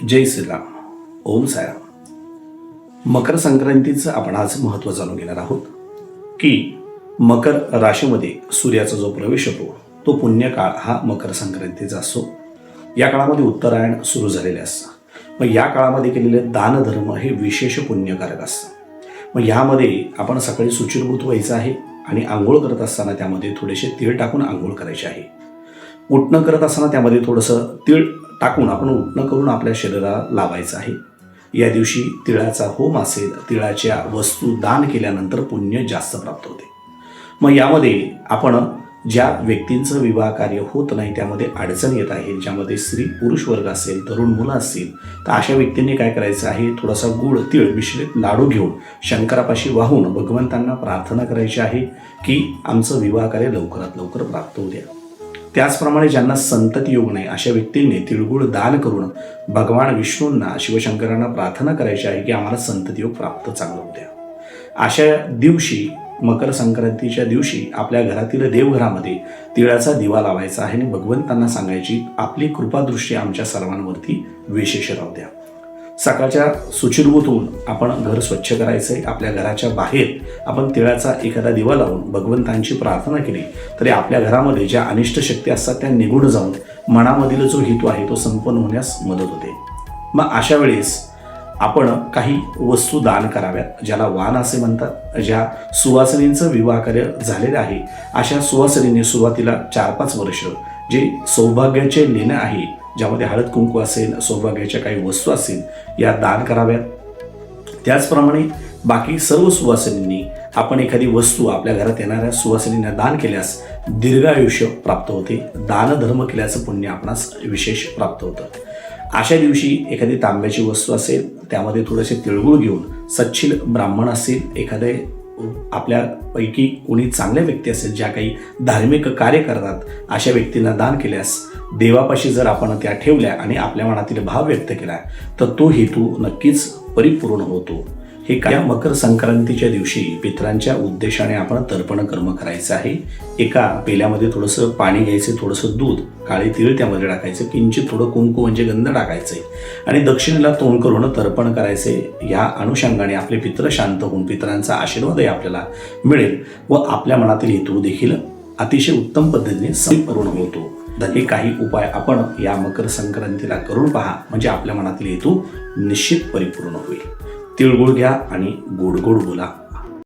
जय श्रीराम. ओम साईराम. मकर संक्रांतीचं आपण आज महत्त्व जाणून घेणार आहोत की मकर राशीमध्ये सूर्याचा जो प्रवेश होतो तो पुण्यकाळ हा मकर संक्रांतीचा असतो. या काळामध्ये उत्तरायण सुरू झालेले असतं. मग या काळामध्ये केलेले दानधर्म हे विशेष पुण्यकारक असतं. मग यामध्ये आपण सकाळी शुचिर्भूत व्हायचं आहे आणि आंघोळ करत असताना त्यामध्ये थोडेसे तीळ टाकून आंघोळ करायचे आहे. उठणं करत असताना त्यामध्ये थोडंसं तीळ टाकून आपण उठणं करून आपल्या शरीराला लावायचं आहे. या दिवशी तिळाचा होम असेल, तिळाच्या वस्तू दान केल्यानंतर पुण्य जास्त प्राप्त होते. मग यामध्ये आपण ज्या व्यक्तींचं विवाह कार्य होत नाही, त्यामध्ये अडचण येत आहे, ज्यामध्ये स्त्री पुरुष वर्ग असेल, तरुण मुलं असतील, तर अशा व्यक्तींनी काय करायचं आहे, थोडासा गुळ तीळ मिश्रित लाडू घेऊन शंकरापाशी वाहून भगवंतांना प्रार्थना करायची आहे की आमचं विवाह कार्य लवकरात लवकर प्राप्त होऊ द्या. त्याचप्रमाणे ज्यांना संतती योग नाही अशा व्यक्तींनी तिळगुळ दान करून भगवान विष्णूंना, शिवशंकरांना प्रार्थना करायची आहे की आम्हाला संतती योग प्राप्त चांगलं होऊ द्या. अशा दिवशी मकर संक्रांतीच्या दिवशी आपल्या घरातील देवघरामध्ये तिळाचा दिवा लावायचा आहे आणि भगवंतांना सांगायची आपली कृपादृष्टी आमच्या सर्वांवरती विशेष राहू द्या. सकाळच्या शुचिर्भूत होऊन आपण घर स्वच्छ करायचंय. आपल्या घराच्या बाहेर आपण तिळाचा एखादा दिवा लावून भगवंतांची प्रार्थना केली तरी आपल्या घरामध्ये ज्या अनिष्ट शक्ती असतात त्या निघून जाऊन मनामधील जो हेतू आहे तो संपन्न होण्यास मदत होते. मग अशा वेळेस आपण काही वस्तू दान कराव्यात, ज्याला वाण असे म्हणतात. ज्या सुवासिनींचं विवाह कार्य झालेलं आहे अशा सुवासिनींनी सुरुवातीला 4-5 वर्ष जे सौभाग्याचे लेणं आहे, ज्यामध्ये हळद कुंकू असेल, सौभाग्याच्या काही वस्तू असतील, या दान कराव्यात. त्याचप्रमाणे बाकी सर्व सुवासिनींनी आपण एखादी वस्तू आपल्या घरात येणाऱ्या सुवासिनींना दान केल्यास दीर्घायुष्य प्राप्त होते. दानधर्म केल्याचं पुण्य आपणास विशेष प्राप्त होतं. अशा दिवशी एखादी तांब्याची वस्तू असेल, त्यामध्ये थोडेसे तिळगुळ घेऊन सच्छील ब्राह्मण असेल, एखादे आपल्यापैकी कोणी चांगल्या व्यक्ती असेल ज्या काही धार्मिक कार्य करतात अशा व्यक्तींना दान केल्यास देवापाशी जर आपण त्या ठेवल्या आणि आपल्या मनातील भाव व्यक्त केला तर तो हेतू नक्कीच परिपूर्ण होतो. हे काय मकर संक्रांतीच्या दिवशी पितरांच्या उद्देशाने आपण तर्पण कर्म करायचं आहे. एका पेल्यामध्ये थोडंसं पाणी घ्यायचं, थोडंसं दूध, काळे तीळ त्यामध्ये टाकायचं, किंचित थोडं कुंकू म्हणजे गंध टाकायचे आणि दक्षिणेला तोंड करून तर्पण करायचे. या अनुषंगाने आपले पित्र शांत होऊन पितरांचा आशीर्वादही आपल्याला मिळेल व आपल्या मनातील हेतू देखील अतिशय उत्तम पद्धतीने संपूर्ण होतो. हे काही उपाय आपण या मकर संक्रांतीला करून पहा, म्हणजे आपल्या मनातील हेतू निश्चित परिपूर्ण होईल. तिळगुळ घ्या आणि गोड गोड बोला.